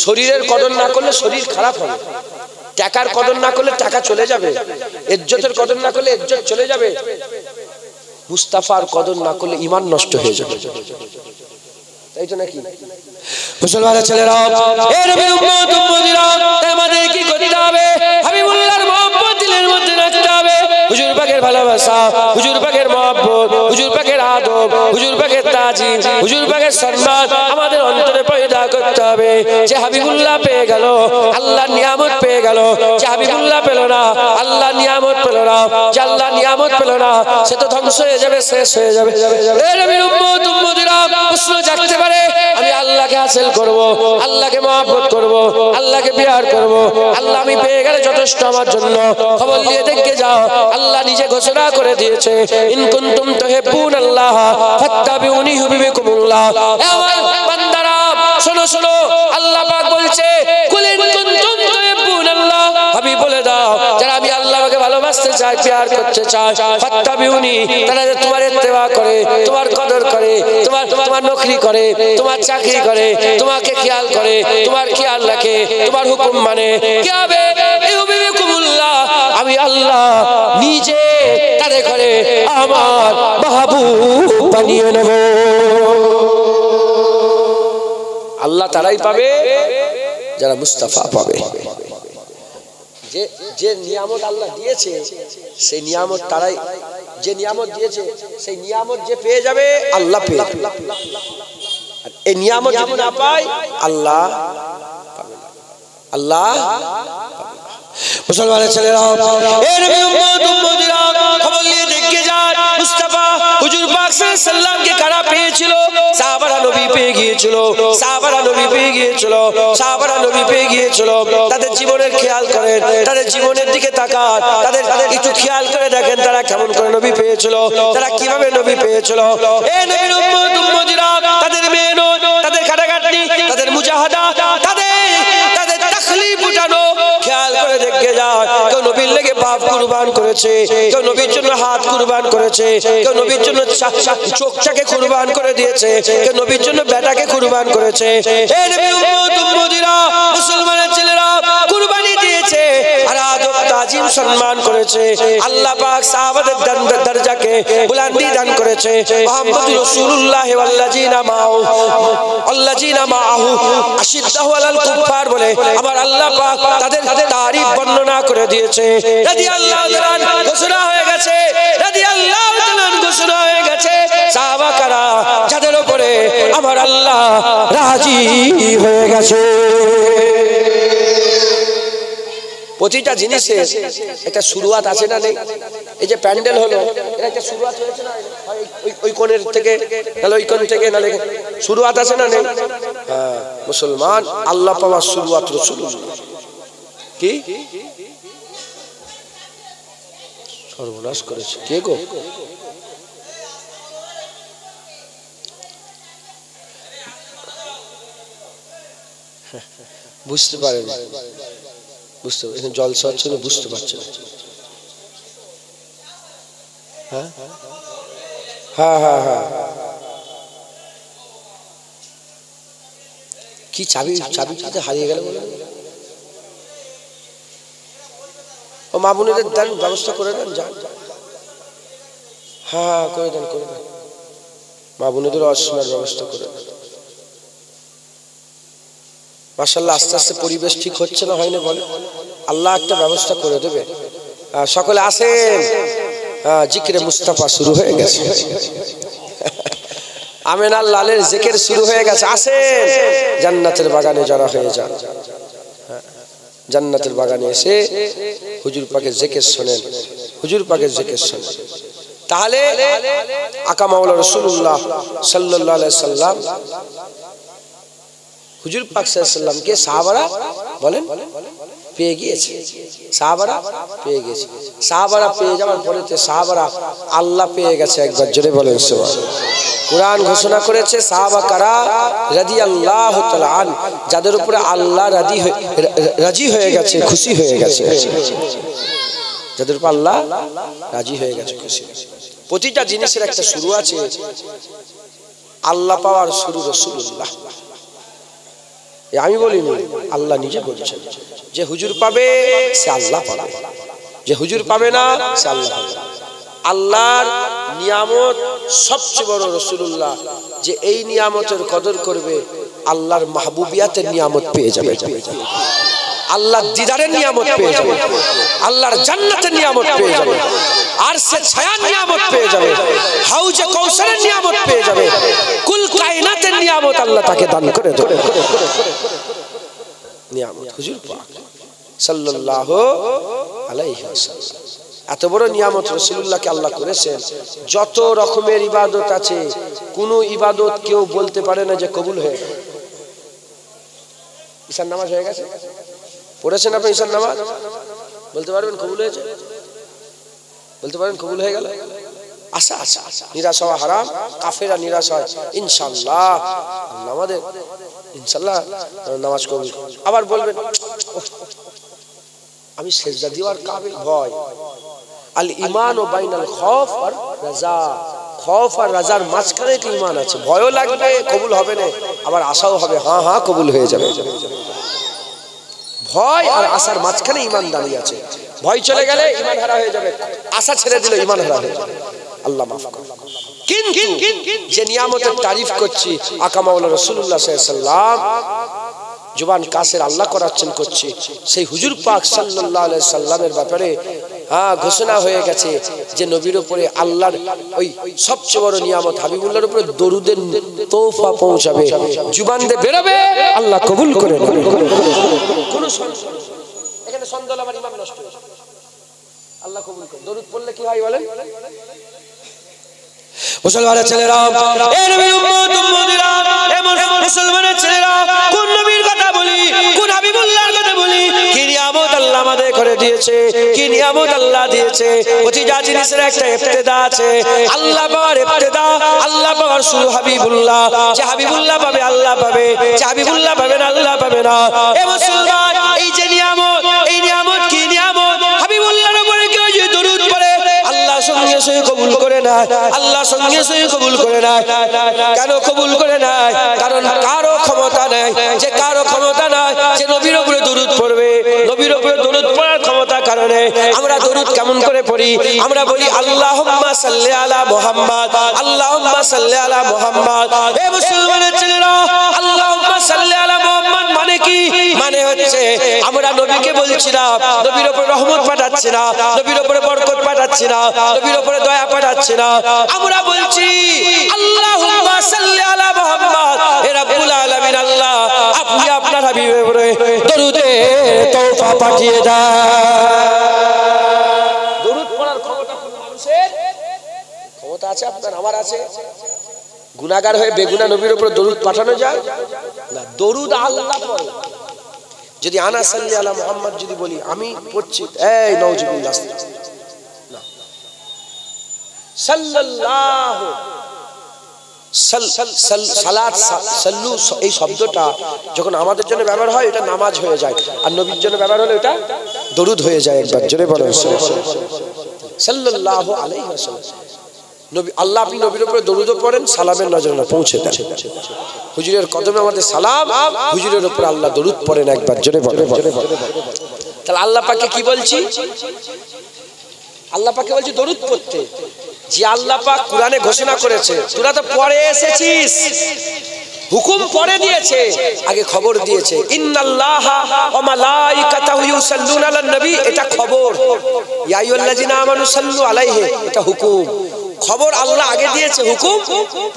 শরীরের কদর না করলে শরীর খারাপ হবে, টাকার কদর না করলে টাকা চলে যাবে, ইজ্জতের কদর না করলে ইজ্জত চলে যাবে, মুস্তাফার কদর না করলে ঈমান নষ্ট হয়ে যাবে। তাই তো নাকি মুসলমানের ছেলেরা, এর উম্মত উম্মতিরা, আমাদের কি করতে হবে? হাবিবুল্লাহর মহব্বত দিলের মধ্যে রাখতে হবে। হুজুর পাকের ভালোবাসা, হুজুর পাকের মহব্বত, হুজুর পাকের আদব, হুজুর পাকের তাজিম, হুজুর পাকের সম্মান আমাদের অন্তরে পয়দা করতে হবে। যে হাবিবুল্লাহ পেয়ে গেল আল্লাহ নিয়ামত পেয়ে গেল, যে হাবিবুল্লাহ পেল না আল্লাহ নিয়ামত পেল না, যে আল্লাহ নিয়ামত পেল না সে তো ধ্বংস হয়ে যাবে, শেষ হয়ে যাবে। এর উম্মত উম্মতিরা প্রশ্ন জাগতে পারে, আমি আল্লাহকে হাসিল করব, আল্লাহকে মহব্বত করব, আল্লাহকে প্যার করব, আল্লাহ আমি পেয়ে গেলে যথেষ্ট আমার জন্য। খবর নিয়ে দেখে যাও, আল্লাহ নিজে ঘোষণা করে দিয়েছে, ইন কুনতুম তুহিব্বুনাল্লাহ ফাত্তাবিউনি ইউহিব্বুকুমুল্লাহ। বান্দারা শোনো শোনো, আল্লাহ পাক বলছে, কুল ইন কুনতুম তুহিব্বুনাল্লাহ, হাবিব বলে দাও যারা আমি আল্লাহকে ভালোবাসতে চাই, প্যার করতে চাই, ফাত্তাবিউনি, তারা তোমার ইত্তেবা করে, তোমার কদর করে, তোমার নকরি করে, তোমার চাকরি করে, তোমাকে খেয়াল করে, তোমার খেয়াল রাখে, তোমার হুকুম মানে, কি হবে? ইউহিব্বুকুমুল্লাহ, আমি আল্লাহ নিজে তাদের করে আমার মাহবুব বানিয়ে নেব। আল্লাহ তারাই পাবে যারা মুস্তাফা পাবে। যে নিয়ামত আল্লাহ দিয়েছে সেই নিয়ামত তারাই, যে নিয়ামত দিয়েছে সেই নিয়ামত যে পেয়ে যাবে আল্লাহ পেয়ে যাবে। আর এই নিয়ামত যদি না পায় আল্লাহ পাবে না, আল্লাহ মুসলমানের ছেলেরা, এর উম্মত উম্মতিরা খবর নিয়ে দেখে যান, মুস্তাফা হুজুর পাক সাল্লাল্লাহু আলাইহি সাল্লামকে কারা পেয়েছিল? সাহাবারা নবী পেয়ে গিয়েছিল, সাহাবারা নবী পেয়ে গিয়েছিল, সাহাবারা নবী পেয়ে গিয়েছিল। তাদের জীবনের খেয়াল করেন, তাদের জীবনের দিকে তাকান, তাদের একটু খেয়াল করে দেখেন তারা কেমন করে নবী পেয়েছিল, তারা কিভাবে নবী পেয়েছিল। এই নবীর উম্মত উম্মতিরা, তাদের মেহনত, তাদের খাটাখাটনি, তাদের মুজাহাদা, তাদের তাখলিফ উঠানো খেয়াল করে দেখে যান। কেউ নবীর লেগে বাপ কুরবান করেছে, কেউ নবীর জন্য হাত কুরবান করেছে, কেউ নবীর জন্য চোখটাকে কুরবান করে দিয়েছে, কেউ নবীর জন্য বেটাকে কুরবান করেছে। এই নবীর উম্মত উম্মতিরা, মুসলমানের ছেলেরা কুরবানি দিয়েছে আর আদব তাজিম সম্মান করেছে। আল্লাহ পাক সাহাবাদের দরজাকে বুলন্দি দান করেছে। মুহাম্মদুর রাসূলুল্লাহ ওয়াল্লাযিনা মাআহু আশিদ্দাহু আলাল কুফার বলে আমার আল্লাহ পাক তাদের তারিফ বর্ণনা করে দিয়েছে। রাদিয়াল্লাহু তাআলা ঘোষণা হয়ে গেছে, রাদিয়াল্লাহু তাআলা ঘোষণা হয়ে গেছে, সাহাবা কারা যাদের উপরে আমার আল্লাহ রাজি হয়ে গেছে। প্রতিটা জিনিসের একটা শুরুয়াত আছে না নেই? এই যে প্যান্ডেল হলো, এর একটা শুরুয়াত হয়েছে না? ওই কোণের থেকে নালে ওই কোণ থেকে নালে শুরুয়াত আছে না নেই? হ্যাঁ, মুসলমান আল্লাহ পাওয়ার শুরুয়াত রাসূলুল্লাহ। কি সর্বনাশ করেছে কে গো? বুঝতে পারেন, বুঝতে পারেন জলসা হচ্ছে না, বুঝতে পারছেন? হ্যাঁ হ্যাঁ হ্যাঁ হ্যাঁ, কি চাবি হারিয়ে গেল বলে ও মা বোনেদের দেন, ব্যবস্থা করে দেন, যান। হ্যাঁ করে দেন, করে দেন, মা বোনেদের অসুবিধার ব্যবস্থা করে দেন। মাশাআল্লাহ, আস্তে আস্তে পরিবেশ ঠিক হচ্ছে না, হয় না বলে? আল্লাহ একটা ব্যবস্থা করে দেবে। সকলে আসেন, জিকিরে মুস্তাফা শুরু হয়ে গেছে, আমিনার লালের জিকির শুরু হয়ে গেছে। আসেন, জান্নাতের বাগানে জড়ো হয়ে যান, জান্নাতের বাগানে এসে হুজুর পাকের জিকির শোনেন, হুজুর পাকের জিকির শোনেন। তাহলে আকা মাওলানা রাসূলুল্লাহ সাল্লাল্লাহু আলাইহি সাল্লাম হুজুর পাক সাল্লাল্লাহু আলাইহি সাল্লামকে সাহাবারা বলেন পেয়ে গিয়েছে, সাহাবারা পেয়ে গেছে। সাহাবারা পেয়ে যাওয়ার পরে সাহাবারা আল্লাহ পেয়ে গেছে। একবার জোরে বলেন সুবহানাল্লাহ। কুরআন ঘোষণা করেছে সাহাবা কারা রাদিয়াল্লাহু তাআলা আন, যাদের উপরে আল্লাহ রাজি হয়ে গেছে, খুশি হয়ে গেছে, যাদের উপর আল্লাহ রাজি হয়ে গেছে, খুশি। প্রতিটা জিনিসের একটা শুরু আছে, আল্লাহ পাওয়ার শুরু রাসূলুল্লাহ। আমি বলিনি, আল্লাহ নিজে বলছেন যে হুজুর পাবে সে আল্লাহ পাবে, যে হুজুর পাবে না সে আল্লাহ পাবে। আল্লাহর নিয়ামত সবচেয়ে বড় রাসূলুল্লাহ, যে এই নিয়ামতের কদর করবে আল্লাহর মাহবুবিয়াতের নিয়ামত পেয়ে যাবে, আল্লাহর দিদারের নিয়ামত পেয়ে যাবে, আল্লাহর জান্নাতের নিয়ামত পেয়ে যাবে, আর সে ছায়ার নিয়ামত পেয়ে যাবে, হাউজে কাউসারের নিয়ামত পেয়ে যাবে, কুল কায়নাতের নিয়ামত আল্লাহ তাকে দান করে দেবে। নিয়ামত হুজুর পাক সাল্লাল্লাহু আলাইহি ওয়াসাল্লাম, এত বড় নিয়ামত রাসূলুল্লাহকে আল্লাহ করেছেন। যত রকমের ইবাদত আছে, কোন ইবাদত কেউ বলতে পারে না যে কবুল হয়ে গেল। ঈশার নামাজ হয়ে গেছে, পড়েছেন আপনি ঈশার নামাজ, বলতে পারবেন কবুল হয়েছে? বলতে পারবেন কবুল হয়ে গেল? আশা আশা নিরাশ হওয়া হারাম, কাফেরা নিরাশ হয় ইনশাআল্লাহ, আমাদের ইনশাআল্লাহ নামাজ কবুল। আবার বলবেন আমি সেজদা দেওয়ার কাবিল, ভয়। আল ঈমান ও বাইনাল খৌফ আর রাজা, খৌফ আর রাজার মাঝখানে কি ঈমান আছে, ভয়ও লাগবে কবুল হবে না, আবার আশাও হবে হ্যাঁ হ্যাঁ কবুল হয়ে যাবে। ভয় আর আশার মাঝখানে ঈমান দাঁড়িয়ে আছে। ভয় চলে গেলে ঈমান হারা হয়ে যাবে, আশা ছেড়ে দিলে ঈমান হারা হয়ে যাবে। আল্লাহ মাফ করুন। কিন্তু যে নিয়ামতের তারিফ করছি আকা মাওলানা রাসূলুল্লাহ সাল্লাল্লাহু আলাইহি ওয়াসাল্লাম, জুবান কাসের আল্লাহ করাচ্ছেন করছি, সেই হুজুর পাক সাল্লাল্লাহু আলাইহি সাল্লামের ব্যাপারে ঘোষণা হয়ে গেছে যে নবীর উপরে আল্লাহর ওই সবচেয়ে বড় নিয়ামত হাবিবুল্লাহর উপরে দরুদের তোহফা পৌঁছাবে, জুবান দিয়ে বেরোবে, আল্লাহ কবুল করে নেবে। কোন এখানে সন্দেহ আমার ঈমান নষ্ট হয়ে যাবে, আল্লাহ কবুল করে। দরুদ পড়লে কি হয় বলেন? মুসলমানের ছেলেরা, এ নবীর উম্মত উম্মতিরা, এ মুসলমানের ছেলেরা, কোন নবীর কথা বলি, কোন হাবিবুল্লাহর কথা বলি, কি নিয়ামত আল্লাহ আমাদের করে দিয়েছে, কি নিয়ামত আল্লাহ দিয়েছে। প্রতিটা জিনিসের একটা ইবতিদা আছে, আল্লাহ পাওয়ার ইবতিদা, আল্লাহ পাওয়ার শুরু হাবিবুল্লাহ। যে হাবিবুল্লাহ পাবে আল্লাহ পাবে, যে হাবিবুল্লাহ পাবে না আল্লাহ পাবে না। এ মুসলমান, এই যে নিয়ামত, এই নিয়ামত কি নিয়ামত? হাবিবুল্লাহর উপরে কেউ যে দরুদ পড়ে আল্লাহ সঙ্গে সঙ্গে কবুল করে না, আল্লাহ সঙ্গে সঙ্গে কবুল করে না। কেন কবুল করে না? কারণ কারো ক্ষমতা নাই, যে কারো ক্ষমতা নাই যে নবীর উপরে দরুদ পড়বে। নবীর উপরে দরুদ পড়ার ক্ষমতা কারণে আমরা দরুদ কেমন করে পড়ি? আমরা বলি আল্লাহুম্মা সাল্লি আলা মুহাম্মাদ, আল্লাহুম্মা সাল্লি আলা মুহাম্মাদ। হে মুসলমানের ছেলেরা, আল্লাহুম্মা সাল্লি আলা মুহাম্মাদ মানে কি? মানে হচ্ছে আমরা নবীকে বলছি না, নবীর উপরে রহমত পাঠাচ্ছি না, নবীর উপরে বরকত পাঠাচ্ছি না, নবীর উপরে দয়া পাঠাচ্ছি না, আমরা বলছি আল্লাহুম্মা সাল্লি আলা মুহাম্মাদ। হে রব্বুল আলামিন আল্লাহ, আপনি আপনার হাবিবের উপরে দরুদে তোহফা পাঠিয়ে দেন। দরুদ পড়ার ক্ষমতা কোন মানুষের? ক্ষমতা আছে আপনার, আমার আছে? গুনাহগার হয়ে বেগুনা নবীর উপরে দরুদ পাঠানো যায় না। দরুদ আল্লাহ পড়ে। যদি আনা সাল্লি আলা মুহাম্মাদ যদি বলি আমি পড়ছি, এই নাউজুবিল্লাহ না, সাল্লাল্লাহু সালাত সাল্লু, এই শব্দটা যখন আমাদের জন্য ব্যবহার হয় এটা নামাজ হয়ে যায়, আর নবীর জন্য ব্যবহার হলে এটা দরুদ হয়ে যায়। একবার জোরে বলেন সাল্লাল্লাহু আলাইহি ওয়াসাল্লাম। নবী আল্লাহ, আপনি নবীর উপরে দরুদ পড়েন, সালামের নজরানা পৌঁছে দেন। হুজুরের কদমে আমাদের সালাম, হুজুরের উপরে আল্লাহ দরুদ পড়েন, একবার জোরে বলেন। তাহলে আল্লাহ পাককে কি বলছি? আল্লাহ পাককে বলছি দরুদ পড়তে। যে আল্লাহ পাক কুরআনে ঘোষণা করেছে, তোরা তো পড়ে এসেছিস, হুকুম পড়ে দিয়েছে, আগে খবর দিয়েছে ইন্নাল্লাহা ওয়া মালাইকাতাহু ইউসাল্লুনা আলান নবী, এটা খবর। ইয়া আইয়ুহাল্লাযিনা আমানু সাল্লু আলাইহি, এটা হুকুম। খবর আল্লাহ আগে দিয়েছে, হুকুম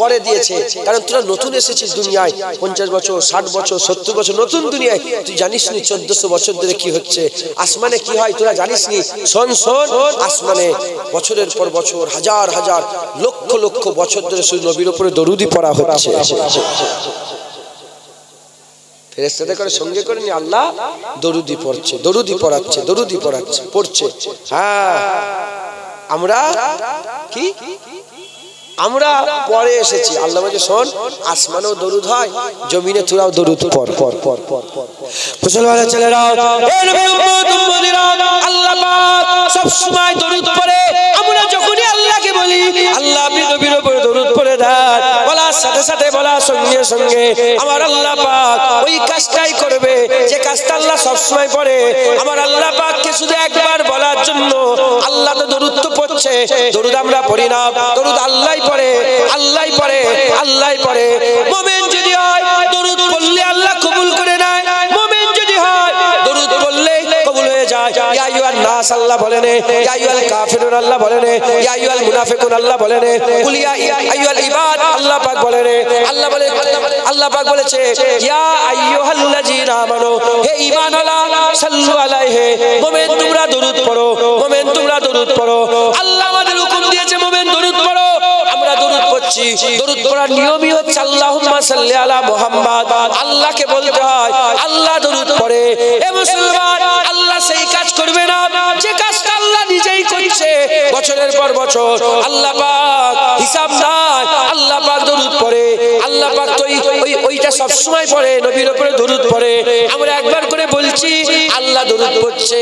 পরে দিয়েছে। কারণ তোরা নতুন এসেছিস দুনিয়ায়, 50 বছর 60 বছর 70 বছর নতুন দুনিয়ায়, তুই জানিস নি 1400 বছর ধরে কি হচ্ছে, আসমানে কি হয় তোরা জানিস নি। শোন শোন, আসমানে বছরের পর বছর, হাজার হাজার লক্ষ লক্ষ বছর ধরে শুধু নবীর উপরে দরুদই পড়া হচ্ছে। ফেরেশতাদের করে সঙ্গে করে নিয়ে আল্লাহ দরুদি পড়ছে, দরুদি পড়াচ্ছে, দরুদি পড়াচ্ছে, পড়ছে। হ্যাঁ, আমরা কি আমরা পরে এসেছি। আল্লাহ বলে শোন, আসমানেও দরুদ হয়, জমিনে তোরাও দরুদ পড়। মুসলমানের ছেলেরা, এ নবীর উম্মত উম্মতিরা, আল্লাহ পাক সব সময় দরুদ পড়ে। আমরা যখনই আল্লাহকে বলি আল্লাহ আপনি নবীর উপরে দরুদ পড়ে দেন, ওয়ালা বলার সাথে সাথে বলার সঙ্গে সঙ্গে আমার আল্লাহ পাক ওই কাজটাই করবে যে কাজটা আল্লাহ সবসময় পড়ে। আমার আল্লাহ পাককে শুধু একবার বলার জন্য আল্লাহ তো দরুদ তো পড়ছে, দরুদ আমরা পড়ি না, দরুদ আল্লাহই পড়ে, আল্লাহই পড়ে, আল্লাহই পড়ে। মুমিন যদি হয় দরুদ পড়লে আল্লাহ কবুল করে নেয়, মুমিন যদি হয় দরুদ পড়লে কবুল হয়ে যায়। ইয়া আইয়ুহান নাস আল্লাহ বলেন, ইয়া আইয়ুহাল কাফিরুন আল্লাহ বলেন, ইয়া আইয়ুহাল মুনাফিকুন আল্লাহ বলেন, কুল ইয়া আইয়ুহাল ইবাদ আল্লাহ পাক বলেন, আল্লাহ বলে, আল্লাহ পাক বলেছে ইয়া আইয়ুহাল্লাযীনা আমানু, হে ঈমানওয়ালা সাল্লু আলাইহি, মুমিন তোমরা দরুদ পড়ো, মুমিন তোমরা দরুদ পড়ো। আল্লাহ আমাদের হুকুম দিয়েছে মুমিন দরুদ পড়ো, আমরা দরুদ পড়ছি। দরুদ পড়ার নিয়মই হচ্ছে আল্লাহুম্মা সাল্লি আলা মুহাম্মাদ, আল্লাহকে বলতে হয়, আল্লাহ দরুদ পড়ে। এ মুসলমান, আল্লাহ সেই কাজ করবে না যে কাজটা আল্লাহ নিজেই করছে বছরের পর বছর। আল্লাহ পাক হিসাব নাই, আল্লাহ পাক দরুদ পড়ে, আল্লাহ পাক তো ওইটা সব সময় পড়ে, নবীর উপরে দরুদ পড়ে। আমরা একবার করে বলছি আল্লাহ দরুদ পড়ছে,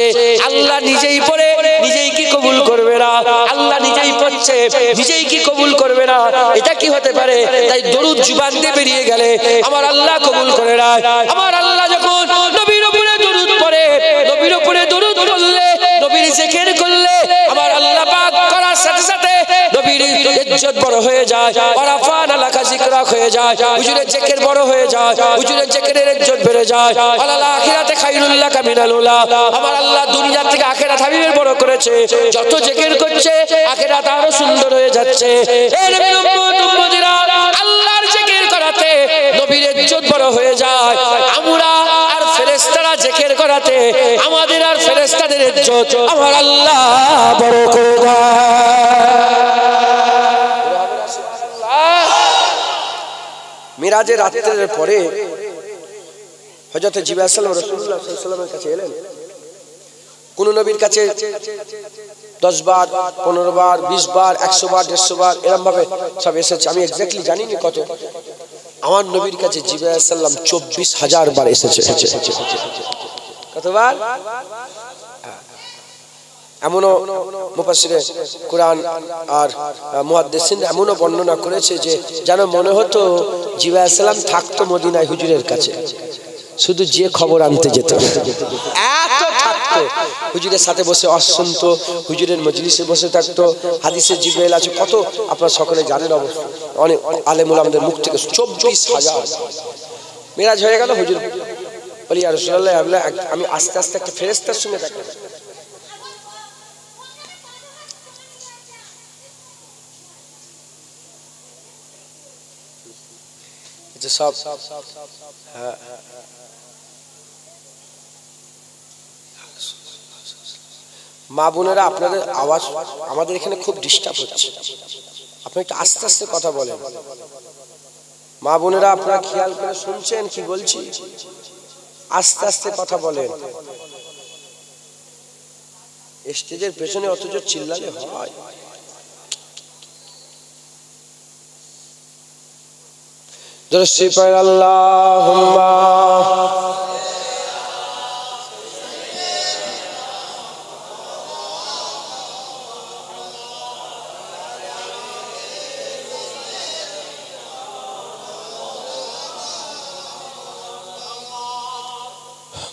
আল্লাহ নিজেই পড়ে নিজেই কি কবুল করবে না? আল্লাহ নিজেই পড়ছে নিজেই কি কবুল করবে না? এটা কি হতে পারে? তাই দরুদ জুবান দিয়ে বেরিয়ে গেলে আমার আল্লাহ কবুল করে না। আমার আল্লাহ যখন নবীর উপরে দরুদ পড়ে, নবীর উপরে দরুদ পড়লে, নবীর জিকির করলে আমার আল্লাহ পাক করার সাথে সাথে নবীর ইজ্জত বড় হয়ে যায়, ওয়ারাফানা লাকা যিকরাক হয়ে যায়, হুজুরের জিকির বড় হয়ে যায়, হুজুরের জিকিরের ইজ্জত বেড়ে যায়। আলাল আখিরাতে খায়রুল লাকা মিনাল উলা, আমার আল্লাহ দুনিয়া থেকে আখিরাত হাবিবের বড় করেছে। যত জিকির করছে আখিরাত আরো সুন্দর হয়ে যাচ্ছে। এ নবীর উম্মত উম্মতিরা, আল্লাহর জিকির করাতে নবীর ইজ্জত বড় হয়ে যায়। আমরা আর ফেরেশতারা জিকির করাতে আমাদের আর ফেরেশতাদের ইজ্জত আমার আল্লাহ বড় করে দেয়। মিরাজের রাতের পরে হযরত জিবরাইল রাসূলুল্লাহ সাল্লাল্লাহু আলাইহি ওয়াসাল্লামের কাছে এলেন। কোন নবীর কাছে 10 বার, 15 বার, 20 বার, 100 বার, 150 বার এরকম ভাবে সব এসেছে। আমি এক্স্যাক্টলি জানি না কত। আমার নবীর কাছে জিবরাইল সাল্লাম 24,000 বার এসেছে। কতবার? এমনও মুফাসসিরে কুরআন আর মুহাদ্দিসিন এমনও বর্ণনা করেছে যে যেন মনে হতো জিবরাইল সাল্লাম থাকতো মদিনায় হুজুরের কাছে, শুধু যে খবর আনতে যেত এত থাকতো। হুজুরের সাথে বসে শুনতো, হুজুরের মজলিসে বসে থাকতো। হাদিসে জিবরাইল আছে কত আপনারা সকলে জানেন, অবশ্য অনেক আলেম ওলামাদের মুখ থেকে 24,000। মিরাজ হয়ে গেল, হুজুর বলি ইয়া রাসূলুল্লাহ আমি আস্তে আস্তে একটা ফেরেশতার সঙ্গে দেখা। সব মা বোনেরা, আপনাদের আওয়াজ আমাদের এখানে খুব ডিস্টার্ব হচ্ছে, আপনি একটু আস্তে আস্তে কথা বলেন। মা বোনেরা আপনারা খেয়াল করে শুনছেন কি বলছি? আস্তে আস্তে কথা বলেন। স্টেজের পেছনে অত জোর চিল্লালে হয়? দরুদ পড়ে আল্লাহুম্মা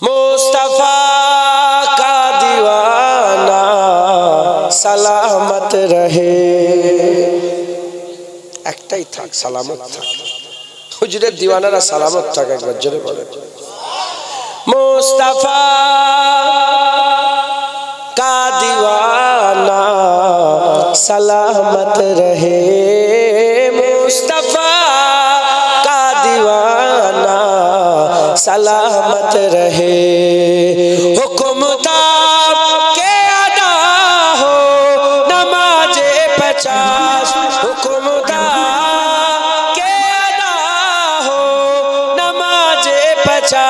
मुस्तफा का दीवाना सलामत रहे। একটাই থাক, সালামত থাক। হুজুরের দিওয়ানারা সালামত থাক, একবার জোরে বলেন मुस्तफा का दीवाना सलामत रहे, मुस्तफा का दीवाना सलामत रहे। हुक्म के अदा हो नमाजे 50, हुक्म के अदा हो नमाजे 50,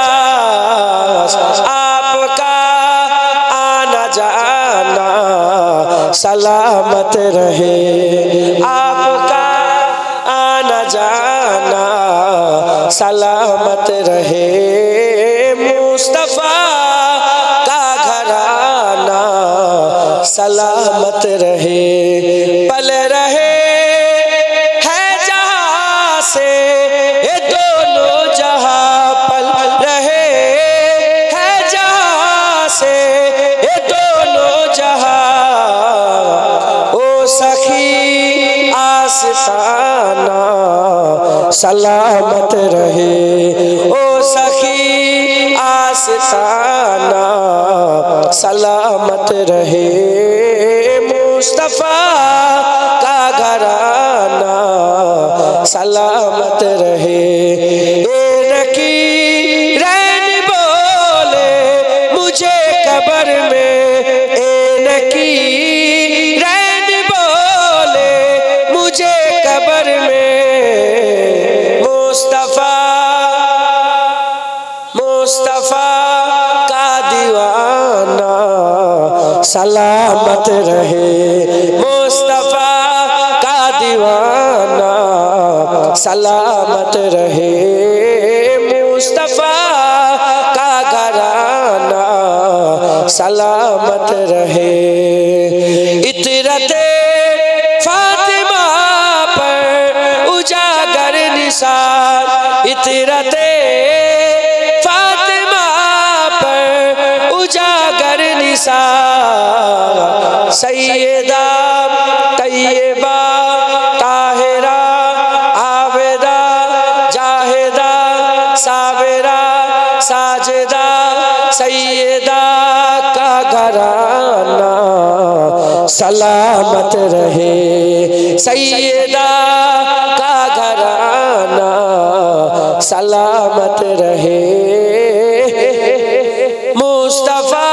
आपका आना जाना सलामत रहे, आपका आना जाना सलामत रहे। मुस्तफा का घराना सलामत रहे, पल रहे है जहां से सलामत रहे। ओ सखी आस्ताना सलामत रहे। मुस्तफा का घराना सलामत रहे। कबर में नकी रैन बोले मुझे कबर में। मुस्तफा मुस्तफा का दीवाना सलामत रहे। मुस्तफा का दीवाना सलामत रहे। मुस्तफा का घराना सलामत रहे। इतरते फातिमा पर उजागर निसार। इतरते फातिमा पर उजागर निसार। सैयदा तैयबा ताहिरा आबिदा जाहिदा साबिरा साजिदा सैयदा का घराना सलामत रहे। सैयदा का घराना सलामत रहे। मुस्तफा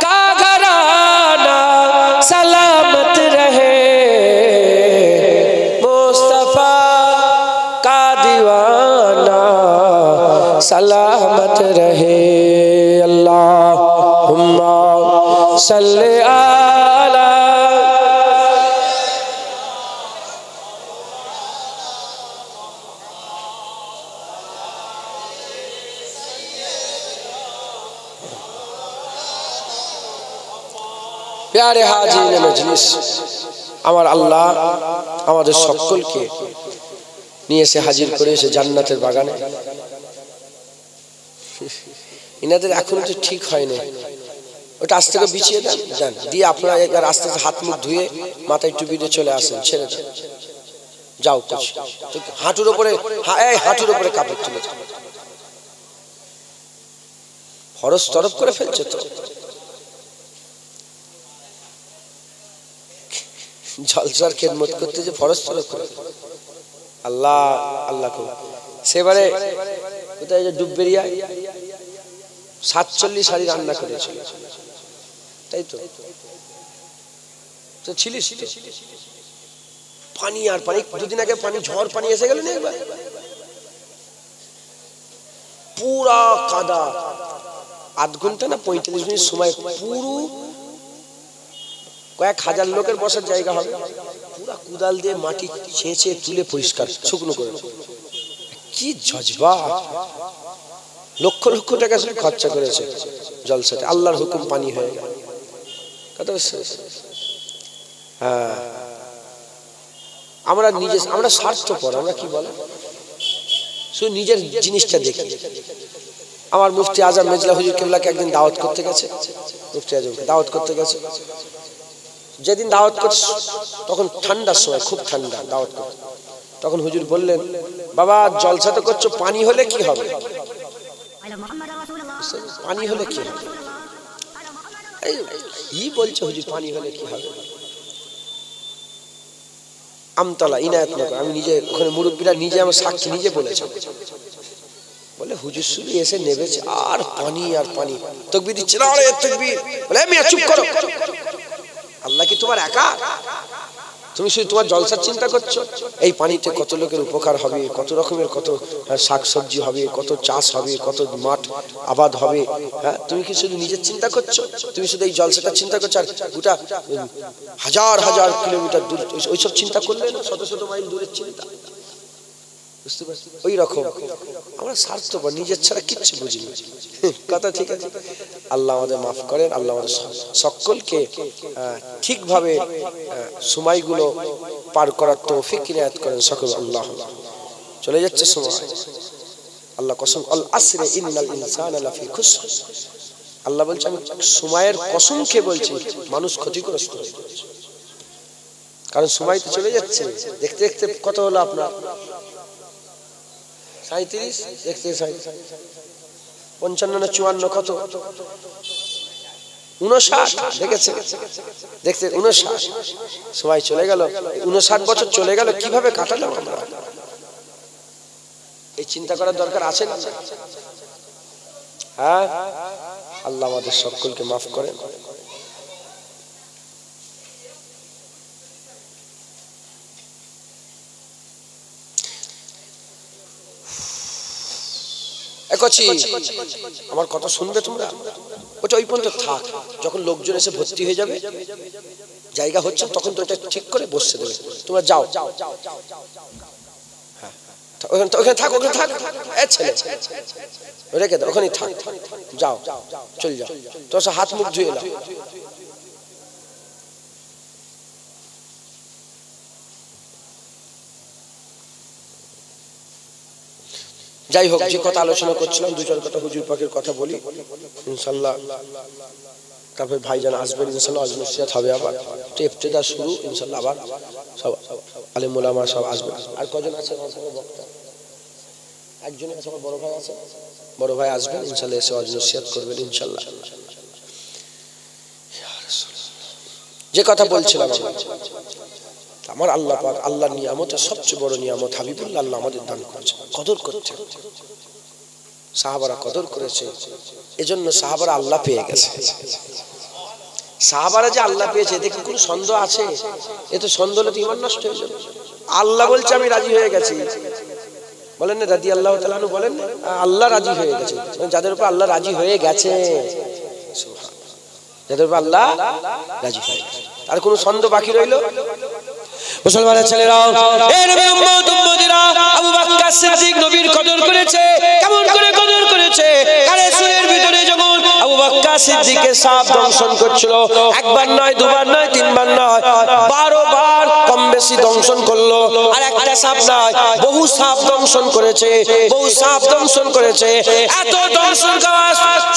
का घराना सलामत रहे। मुस्तफा का दीवाना सलामत रहे। अल्लाहुम्मा सल्ली अला। प्यारे हाजिर मजलिस, আমার আল্লাহ আমাদের সকলকে নিয়ে এসে হাজির করেছে জান্নাতের বাগানে। ইনাদের এখনো তো ঠিক হয়নি, ওটা আস্তে করে বিছিয়ে দেন দেন দিয়ে আপনারা একবার আস্তে আস্তে হাত মুখ ধুয়ে মাথায় টুপি দিয়ে চলে আসেন। ছেড়ে দেন, যাও হাঁটুর উপরে হাঁটুর উপরে কাপড় তুলে যাও। ফরজ তরফ করে ফেলছে তো। জলসার খেদমত করতে যে ফরজ তরফ করে আল্লাহ আল্লাহ সেবারে কোথায় যে ডুববেরিয়া 47 সারি রান্না করেছিল, তাই তো? তো ছিলিস পানি আর পানি, দুদিন আগে পানি ঝড় পানি এসে গেল না একবার, পুরা কাদা। আধ ঘন্টা না 45 মিনিট সময়, পুরো কয়েক হাজার লোকের বসার জায়গা হবে। পুরা কুদাল দিয়ে মাটি ছেঁচে তুলে পরিষ্কার শুকনো করে। কি জজবা! লক্ষ লক্ষ টাকা শুধু খরচা করেছে জলসাতে। আল্লাহর হুকুম পানি হয়ে গেল। হ্যাঁ, আমরা স্বার্থপর। আমরা কি বলে শুধু নিজের জিনিসটা দেখি। আমার মুফতি আজম মেজলা হুজুর কেবলাকে একদিন দাওয়াত করতে গেছে, মুফতি আজমকে দাওয়াত করতে গেছে। যেদিন দাওয়াত করছে তখন ঠান্ডার সময়, খুব ঠান্ডা দাওয়াত করতে। তখন হুজুর বললেন, বাবা জলসা তো করছো, পানি হলে কি হবে? পানি হলে কি হবে? এই বলছে হুজুর পানি হলে কি হবে? আমতলা ইনায়েতনগর, আমি নিজে ওখানে মুরব্বীরা নিজে আমার সাক্ষী নিজে বলেছে। বলে হুজুর শুধু এসে নেবেছে আর পানি আর পানি, তাকবীর দিচ্ছে না, আরে তাকবীর। বলে মিয়া চুপ করো, আল্লাহ কি তোমার একা? তুমি শুধু তোমার জলসার চিন্তা করছো? এই পানিতে কত লোকের উপকার হবে, কত রকমের কত শাকসবজি হবে, কত চাষ হবে, কত মাঠ আবাদ হবে। হ্যাঁ, তুমি কি শুধু নিজের চিন্তা করছো? তুমি শুধু এই জলসাটা চিন্তা করছো, আর গোটা হাজার হাজার কিলোমিটার দূর ওইসব চিন্তা করলে না, শত শত মাইল দূরের চিন্তা। বুঝতে পারছি? ওই রকম আমরা স্বার্থপর, নিজের ছাড়া কিচ্ছু বুঝি না। কথা ঠিক আছে? আল্লাহ আমাদের মাফ করেন। আল্লাহ আমাদের সকলকে ঠিকভাবে সময়গুলো পার করার তৌফিক ইনায়াত করেন সকল। আল্লাহ চলে যাচ্ছে সময়। আল্লাহ কসম, আল আসরে ইন্নাল ইনসানা লাফি খুসর। আল্লাহ বলছে আমি সময়ের কসম খেয়ে বলছি, মানুষ ক্ষতিগ্রস্ত হয়ে যাচ্ছে। কারণ সময় তো চলে যাচ্ছে, দেখতে দেখতে কত হলো আপনার 37 দেখতে 55 না 54 কত 59 দেখেছে দেখতে 59 সময় চলে গেল 59 বছর চলে গেল কিভাবে কাটালাম আমরা এই চিন্তা করার দরকার আছে না হ্যাঁ আল্লাহ আমাদের সকলকে maaf করেন একছি আমার কথা শুনবে তোমরা ওটা ওই পর্যন্ত থাক যখন লোকজন এসে ভর্তি হয়ে যাবে জায়গা হচ্ছে তখন তো এটা ঠিক করে বসতে দেবে তোমরা যাও হ্যাঁ ওখানে থাক এই ছেলে রেখে দাও ওখানেই থাক যাও চল যাও তোর হাত মুখ ধুয়ে নাও যাই হোক যে কথা আলোচনা করছিলাম দুই চার কথা হুজুর পাকের কথা বলি ইনশাআল্লাহ তারপর ভাইজান আসবেন ইনশাআল্লাহ আজ নসিহত হবে আবার ইফতেদা শুরু ইনশাআল্লাহ আবার সব আলেম ওলামা সব আসবে আর কজন আছে আমার সঙ্গে বক্তা একজন আছে আমার বড় ভাই আছে বড় ভাই আসবেন ইনশাআল্লাহ এসে আজ নসিহত করবেন ইনশাআল্লাহ ইয়া রাসূলুল্লাহ যে কথা বলছিলাম আমার আল্লাহ পাক আল্লাহর নিয়ামতের সবচেয়ে বড় নিয়ামত হাবিবুল্লাহ আল্লাহ আমাদের দান করেছে কদর করতে সাহাবারা কদর করেছে এজন্য সাহাবারা আল্লাহ পেয়ে গেছে সাহাবারা যে আল্লাহ পেয়েছে এতে কি কোনো সন্দেহ আছে এ তো সন্দেহ হলে ঈমান নষ্ট হয়ে যাবে আল্লাহ বলছে আমি রাজি হয়ে গেছি বলেন না রাদিয়াল্লাহু তাআলা আনহু বলেন আল্লাহ রাজি হয়ে গেছে যাদের উপর আল্লাহ রাজি হয়ে গেছে সুবহানাল্লাহ যাদের উপর আল্লাহ রাজি হয়ে গেছে আর কোনো সন্দেহ বাকি রইল মুসলমানের ছেলেরা এই নবী উম্মত উম্মতিরা আবু বকর সিদ্দিক নবীর কদর করেছে কেমন করে কদর করেছে কারে সুরের ভিতরে যখন আবু বকর সিদ্দিকের সাপ দংশন করছিল একবার নয় দুবার নয় তিনবার নয় 12 বার কম বেশি দংশন করলো আর একটা সাপ নয় বহু সাপ দংশন করেছে এত দংশন করা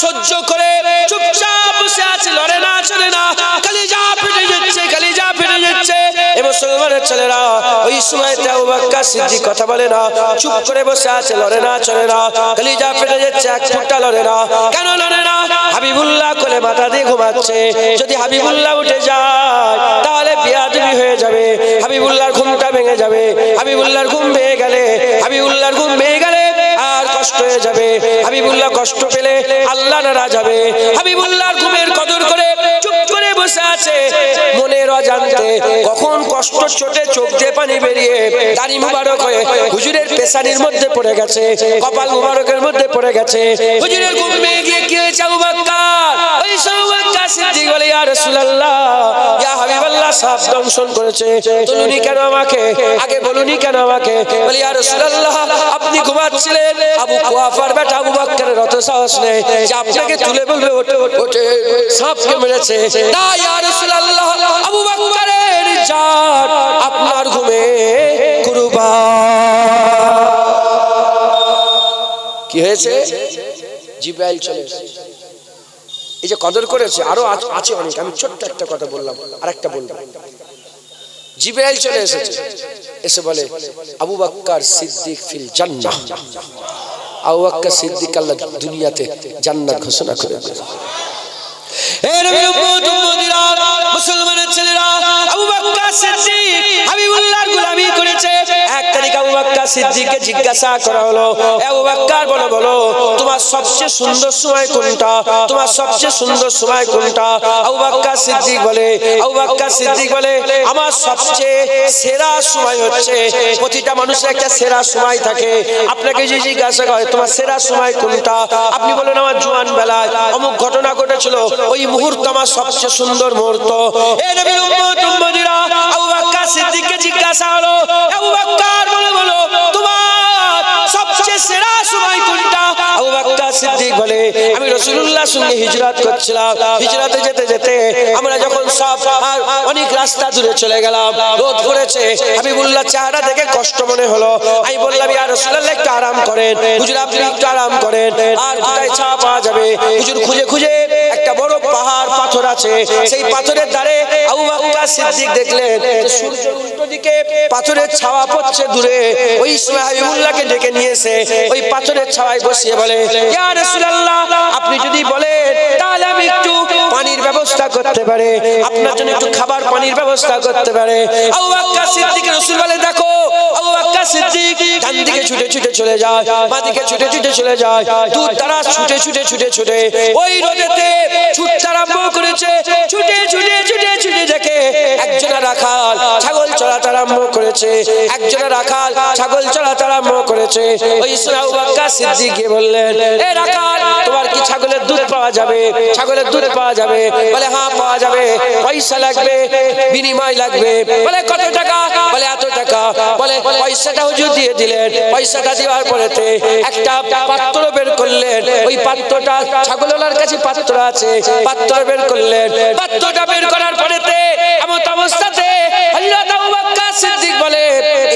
সহ্য করে চুপচাপ বসে আছে লড়ে না চলে না কলিজা ফেটে যাচ্ছে এ মুসলমানের ছেলেরা ওই সময়তে আবু বকর সিদ্দিক কথা বলে না চুপ করে বসে আছে লড়ে না চলে না কলিজা ফেটে যাচ্ছে এক ফুটটা লড়ে না কেন লড়ে না হাবিবুল্লাহ কোলে মাথা দিয়ে ঘুমাচ্ছে যদি হাবিবুল্লাহ উঠে যায় তাহলে বিয়াদবি হয়ে যাবে হাবিবুল্লাহর ঘুমটা ভেঙে যাবে হাবিবুল্লাহর ঘুম ভেঙে গেলে আর কষ্ট হয়ে যাবে হাবিবুল্লাহ কষ্ট পেলে আল্লাহ নারাজ হবে হাবিবুল্লাহর ঘুমের কদর করে চুপ করে বসে আছে মনের অজান্তে কখন কষ্ট চোটে চোখ দিয়ে পানি বেরিয়ে দাড়ি মুবারক হয়ে হুজুরের পেশানির মধ্যে পড়ে গেছে কপাল মুবারকের মধ্যে পড়ে গেছে হুজুরের ঘুম ভেঙে গিয়ে কি হয়েছে আবু বকর ওই আবু বকর সিদ্দিক বলে ইয়া রাসূলুল্লাহ ইয়া হাবিবাল্লাহ সাপ দংশন করেছে বলুনি কেন আমাকে আগে বলুনি কেন আমাকে বলে ইয়া রাসূলুল্লাহ আপনি ঘুমাচ্ছিলেন আবু কুয়াফার বেটা আবু বকরের অত সাহস নেই যে আপনাকে তুলে বলবে ওঠে সাপকে মেরেছে না ইয়া রাসূলুল্লাহ আবু বকরের জান আপনার ঘুমে কুরবান কি হয়েছে জিবরাইল চলে এসেছে এই যে কদর করেছে আরো আছে অনেক আমি ছোট্ট একটা কথা বললাম আরেকটা বলবো জিবরাইল চলে এসেছে এসে বলে আবু বকর সিদ্দিক ফিল জান্নাহ আবু বকর সিদ্দিক আল্লাহ দুনিয়াতে জান্নাত ঘোষণা করে দিয়েছে এই নবীর উম্মত উম্মতিরা মুসলমানের ছেলেরা আবু বকর সিদ্দিক হাবিবুল্লাহর গোলামি করেছে এক তারিখ আবু বকর সিদ্দিককে জিজ্ঞাসা করা হলো আবু বকর বলো তোমার সবচেয়ে সুন্দর সময় কোনটা আবু বকর সিদ্দিক বলে আমার সবচেয়ে সেরা সময় হচ্ছে প্রতিটা মানুষের একটা সেরা সময় থাকে আপনাকে যে জিজ্ঞাসা করে তোমার সেরা সময় কোনটা আপনি বলেন আমার জওয়ান বেলায় অমুক ঘটনা ঘটেছিল ওই মুহূর্ত আমার সবচেয়ে সুন্দর মুহূর্ত এই নবীর উম্মত উম্মতিরা আবু বকর সিদ্দিককে জিজ্ঞাসা হলো আবু বকর বলো তোমার সবচেয়ে সেরা সময় কোনটা আবু বকর সিদ্দিক বলে আমি রাসূলুল্লাহর সঙ্গে হিজরত করছিলাম, হিজরতে যেতে যেতে আমরা যখন সব অনেক রাস্তা দূরে চলে গেলাম, রোদ পড়েছে, হাবিবুল্লাহ চেহারা দেখে কষ্ট মনে হলো। আমি বললাম ইয়া রাসূলুল্লাহ একটু আরাম করেন, হুজুর আপনি একটু আরাম করেন, আর কোথায় ছায়া পাওয়া যাবে? হুজুর খুঁজে খুঁজে একটা বড় পাহাড় পাথর আছে, সেই পাথরের ধারে আবু বকর সিদ্দিক দেখলেন সূর্য উল্টো দিকে পাথরের ছায়া পড়ছে দূরে। ওই সময় হাবিবুল্লাহকে ডেকে নিয়ে এসে ওই পাথরের ছায়ায় বসিয়ে বলে ইয়া রাসূলুল্লাহ আপনি যদি বলেন তাহলে আমি একটু পানির ব্যবস্থা করতে পারি, আপনার জন্য একটু খাবার পানির ব্যবস্থা করতে পারি। আবু বকর সিদ্দিক রাসূল বলে দেখো আবু বকর সিদ্দিক ডান দিকে ছুটে ছুটে চলে যায়, বাঁ দিকে ছুটে ছুটে চলে যায়, দূর তারা ছুটে ছুটে ছুটে ছুটে ওই রোদেতে ছুটতে আরম্ভ করেছে। ছুটে ছুটে ছুটে ছুটে দেখে একজনা রাখাল ছাগল চড়াতে আরম্ভ করেছে, একজনা রাখাল ছাগল চড়াতে আরম্ভ করেছে। ওই সময় আবু বকর সিদ্দিক গিয়ে বললেন এ রাখাল তোমার কি ছাগলের দুধ পাওয়া যাবে? ছাগলের দুধ পাওয়া যাবে? বলে হ্যাঁ পাওয়া যাবে। পয়সা লাগবে? বিনিময় লাগবে? বলে কত টাকা? বলে এত টাকা। বলে পয়সাটা হুজুর দিয়ে দিলেন। পয়সাটা দেওয়ার পরেতে একটা পাত্র বের করলেন, ওই পাত্রটা ছাগলওয়ালার কাছে পাত্র আছে, পাত্র বের করলেন। পাত্রটা বের করার পরেতে এমন অবস্থাতে হযরত আবু বকর সিদ্দিক বলে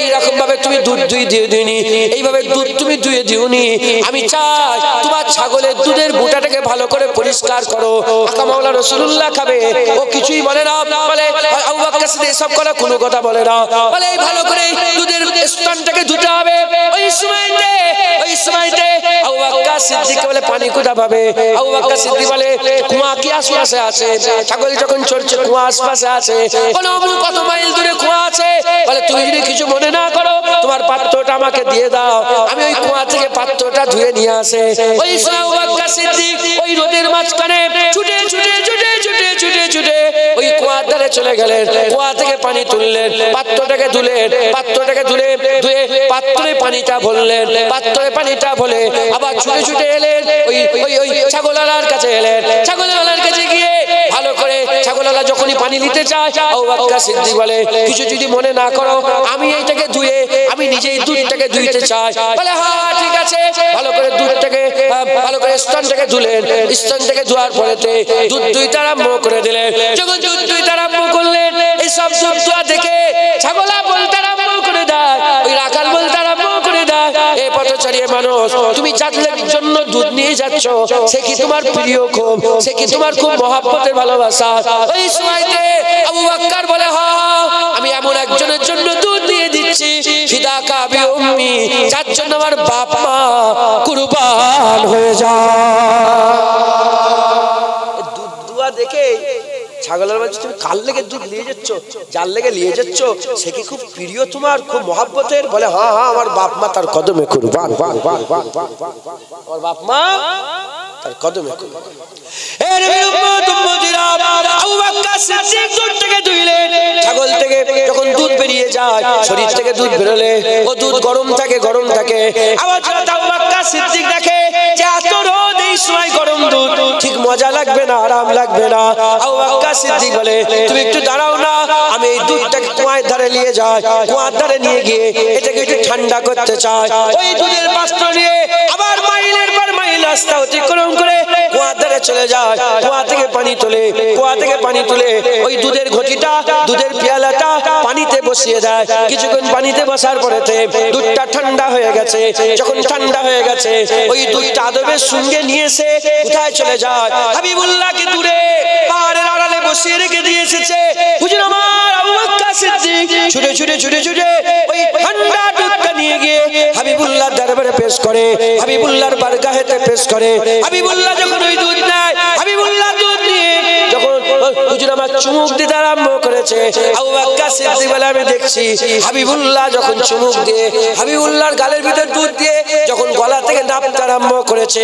এইরকম ভাবে তুমি দুধ দিয়ে দিওনি, এইভাবে দুধ তুমি দুয়ে দিওনি, আমি চাই তোমার ছাগলের দুধের বুটাটাকে ভালো করে পরিষ্কার করো, আকা মাওলা রাসূলুল্লাহ খাবে। ও কিছুই বলে না, বলে আবু বকর সিদ্দিক সব কোনো কথা বলে না, বলে এই ভালো করে দুধের স্তনটাকে ধুতে হবে। ওই সময়তে আবু বকর সিদ্দিক বলে পানি কোথা পাবে? আবু বকর সিদ্দিক বলে কুয়া কি আশপাশে আছে, ছাগল যখন চড়ছে কুয়া আশপাশে আছে। বলে কত মাইল দূরে কুয়া আছে? বলে তুমি যদি কিছু মনে না করো তোমার পাত্রটা আমাকে দিয়ে দাও, আমি ওই কুয়া থেকে পাত্রটা ধুয়ে নিয়ে আসে। ওই সময় আবু বকর সিদ্দিক ওই রোদের মাঝখানে ছুটে ছুটে ছুটে ছুটে ছুটে ছুটে ওই কুয়ার ধারে চলে গেলেন, কুয়া থেকে পানি তুললেন, পাত্রটাকে ধুলেন, পাত্রটাকে ধুয়ে পাত্রে পানিটা ভরলেন, পাত্রে পানিটা ভরে আবার ছুটে ছুটে এলেন ওই ছাগলওয়ালার কাছে এলেন। ছাগলওয়ালার কাছে গিয়ে ভালো করে ছাগলওয়ালা যখনই পানি নিতে চায় আবু বকর সিদ্দিক বলে কিছু যদি মনে না করো আমি এইটাকে ধুয়ে আমি নিজেই দুধটাকে ধুইতে চাই। বলে হ্যাঁ ঠিক আছে। ভালো করে দুধটাকে ভালো করে স্তনটাকে ধুলেন, স্তনটাকে ধোয়ার পরেতে দুধ দুইতে আরম্ভ করে দিলেন। যখন দুধ দুইতে আরম্ভ করলেন এই সব দুধ দেখে ছাগলা বলতে আরম্ভ করে দেয়, ওই রাখাল বলতে আরম্ভ করে দেয় এ পথচারী মানুষ তুমি যাদের জন্য দুধ নিয়ে যাচ্ছ সে কি তোমার প্রিয় খুব, সে কি তোমার খুব মহব্বতের ভালোবাসা? ওই সময়তে আবু বকর বলে হ্যাঁ আমি এমন একজনের জন্য দুধ দিয়ে দিচ্ছি ফিদাকা বি উম্মি, যার জন্য আমার বাপ মা কুরবান হয়ে যায়। দুধ দুয়া দেখে ছাগলের বলছে তুমি কার লেগে দুধ নিয়ে যাচ্ছ, যার লেগে নিয়ে যাচ্ছ সে কি খুব প্রিয় তোমার, খুব মহব্বতের? বলে হ্যাঁ হ্যাঁ আমার বাপ মা তার কদমে কুরবান, আমার বাপ মা তার কদমে কুরবান। ছাগল থেকে যখন দুধ বেরিয়ে যায় শরীর থেকে দুধ বেরোলে ও দুধ গরম থাকে গরম থাকে। আবার আবু বকর সিদ্দিক দেখে যে এত রোদ এই সময় গরম দুধ ঠিক মজা লাগবে না, আরাম লাগবে না। আবু বকর সিদ্দিক বলে তুমি একটু দাঁড়াও না, আমি এই দুধটাকে কুয়ার ধারে নিয়ে যাই, কুয়ার ধারে নিয়ে গিয়ে এটাকে একটু ঠান্ডা করতে চাই। ওই দুধের পাত্র নিয়ে আবার মাইলের পর মাইল রাস্তা অতিক্রম করে কুয়ার ধারে চলে যায়, কুয়া থেকে পানি তোলে, কুয়া থেকে পানি তুলে ওই দুধের ঘটিটা দুধের পেয়ালাটা পানিতে বসিয়ে দেয়। কিছুক্ষণ পানিতে বসার পরেতে দুধটা ঠান্ডা হয়ে গেছে, যখন ঠান্ডা হয়ে গেছে ওই দুধটা আদবের সঙ্গে নিয়ে এসে কোথায় চলে যায়? হাবিবুল্লাহকে দূরে পাহাড়ের আড়ালে বসিয়ে রেখে দিয়ে এসেছে। হুজুর আমার আবু বকর সিদ্দিক ছুটে ছুটে ছুটে ছুটে ওই ঠান্ডা দুধটা নিয়ে গিয়ে হাবিবুল্লাহর দরবারে পেশ করে, হাবিবুল্লাহর বারগাহেতে পেশ করে। হাবিবুল্লাহ যখন ওই দুধ নেয়, হাবিবুল্লাহ দুধ নিয়ে যখন হুজুর আমার চুমুক দিতে আরম্ভ করেছে, আবু বকর সিদ্দিক বলে আমি দেখছি হাবিবুল্লাহ যখন চুমুক দিয়ে হাবিবুল্লাহর গালের ভিতর দুধ দিয়ে যখন গলা থেকে নাপতে আরম্ভ করেছে,